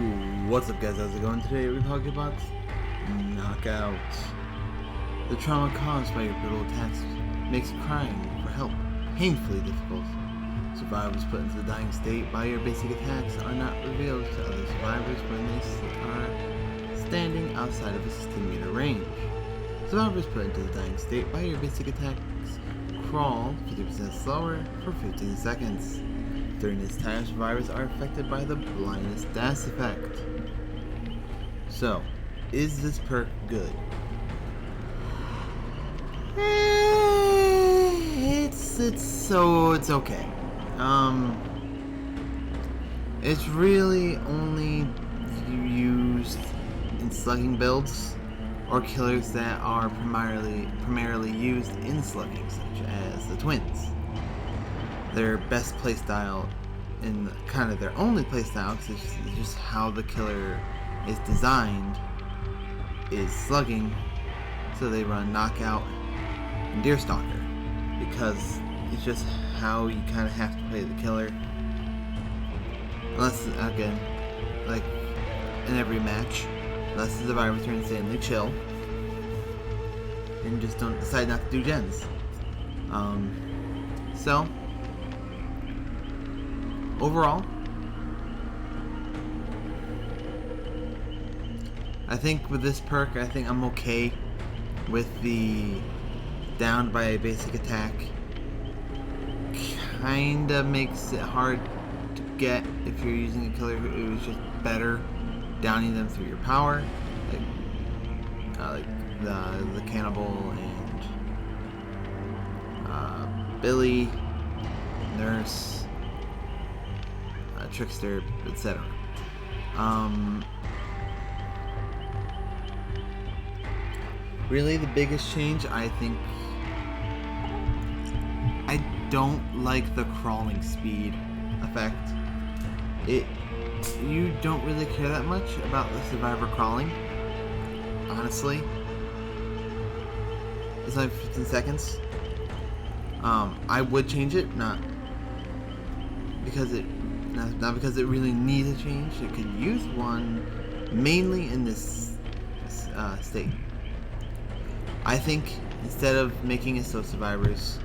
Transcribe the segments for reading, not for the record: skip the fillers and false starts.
Ooh, what's up guys, how's it going? Today we're talking about Knockout. The trauma caused by your brutal attacks makes crying for help painfully difficult. Survivors put into the dying state by your basic attacks are not revealed to other survivors when they are standing outside of a 16-meter range. Survivors put into the dying state by your basic attacks crawl 50% slower for 15 seconds. During this time, survivors are affected by the blindness dash effect. So, is this perk good? It's okay. It's really only used in slugging builds or killers that are primarily used in slugging, such as the twins. Their best playstyle, and kind of their only playstyle, because it's just how the killer is designed, is slugging. So they run knockout and deerstalker, because it's just how you kind of have to play the killer. Unless, again, like in every match, unless the survivors are insanely chill and just don't decide not to do gens. So overall, I think with this perk, I think I'm okay with the downed by a basic attack. Kinda makes it hard to get if you're using a killer who is just better downing them through your power, like the cannibal and Billy, Nurse, Trickster, etc. Really, the biggest change, I think, I don't like the crawling speed effect. You don't really care that much about the survivor crawling, honestly. It's like 15 seconds. I would change it, not because it really needs a change. It could use one mainly in this state. I think instead of making it so survivors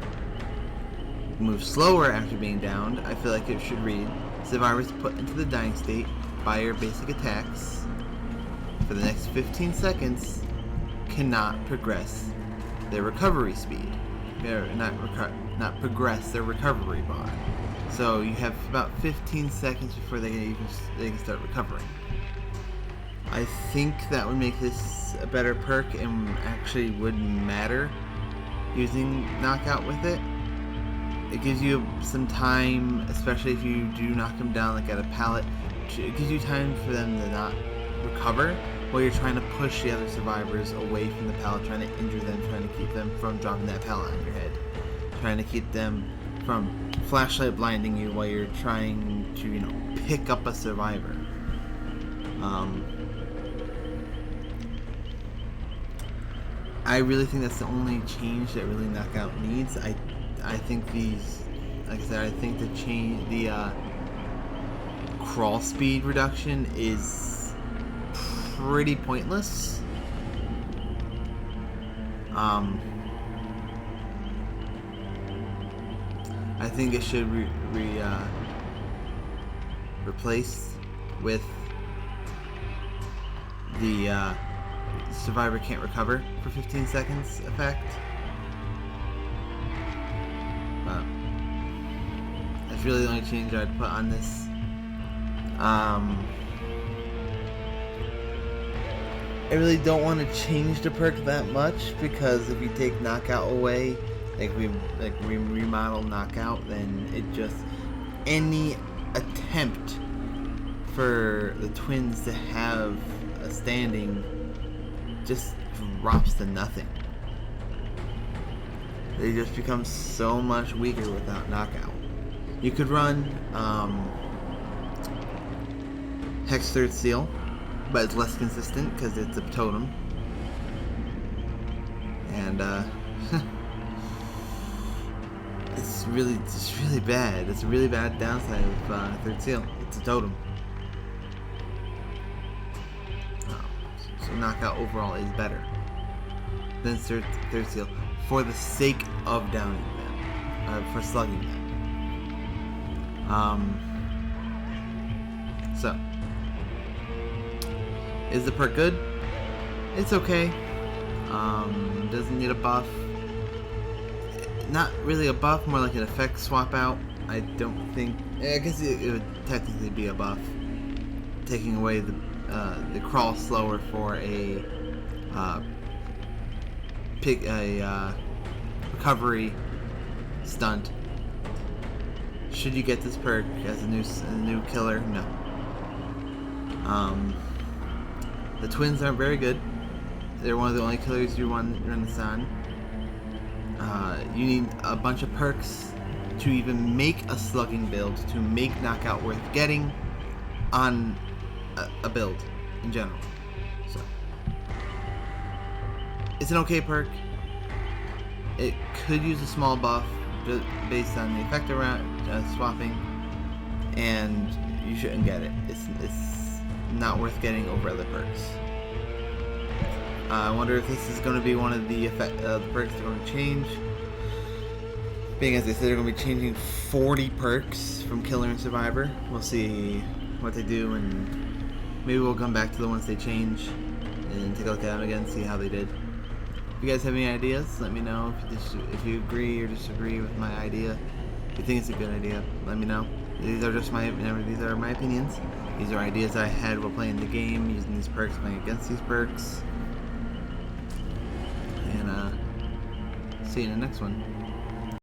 move slower after being downed, I feel like it should read: survivors put into the dying state by your basic attacks for the next 15 seconds cannot progress their recovery speed. Not progress their recovery bar. So you have about 15 seconds before they can start recovering. I think that would make this a better perk and actually would matter using knockout with it. It gives you some time, especially if you do knock them down like at a pallet. It gives you time for them to not recover while you're trying to push the other survivors away from the pallet, trying to injure them, trying to keep them from dropping that pallet on your head, trying to keep them from flashlight blinding you while you're trying to, pick up a survivor. I really think that's the only change that really knockout needs. I think these, like I said, I think the crawl speed reduction is pretty pointless. I think it should replaced with the survivor can't recover for 15 seconds effect. That's really the only change I'd put on this. I really don't want to change the perk that much, because if you take knockout away, we remodel knockout, then it just, any attempt for the twins to have a standing just drops to nothing. They just become so much weaker without knockout. You could run Hex Third Seal, but it's less consistent because it's a totem. And it's really bad. It's a really bad downside of Third Seal. It's a totem. knockout overall is better than third seal for the sake of downing them, for slugging them. So, is the perk good? It's okay. Doesn't need a buff. Not really a buff, more like an effect swap out. I don't think. I guess it would technically be a buff, taking away the crawl slower for a recovery stunt. Should you get this perk as a new killer? No. The twins aren't very good. They're one of the only killers you run this on. You need a bunch of perks to even make a slugging build, to make knockout worth getting on a build in general. So it's an okay perk. It could use a small buff just based on the effect around swapping, and you shouldn't get it. It's not worth getting over other perks. I wonder if this is going to be one of the perks that are going to change. Being as they said they're going to be changing 40 perks from Killer and Survivor. We'll see what they do, and maybe we'll come back to the ones they change and take a look at them again, see how they did. If you guys have any ideas, let me know. If you agree or disagree with my idea, if you think it's a good idea, let me know. These are my opinions. These are ideas I had while playing the game, using these perks, playing against these perks. And see you in the next one.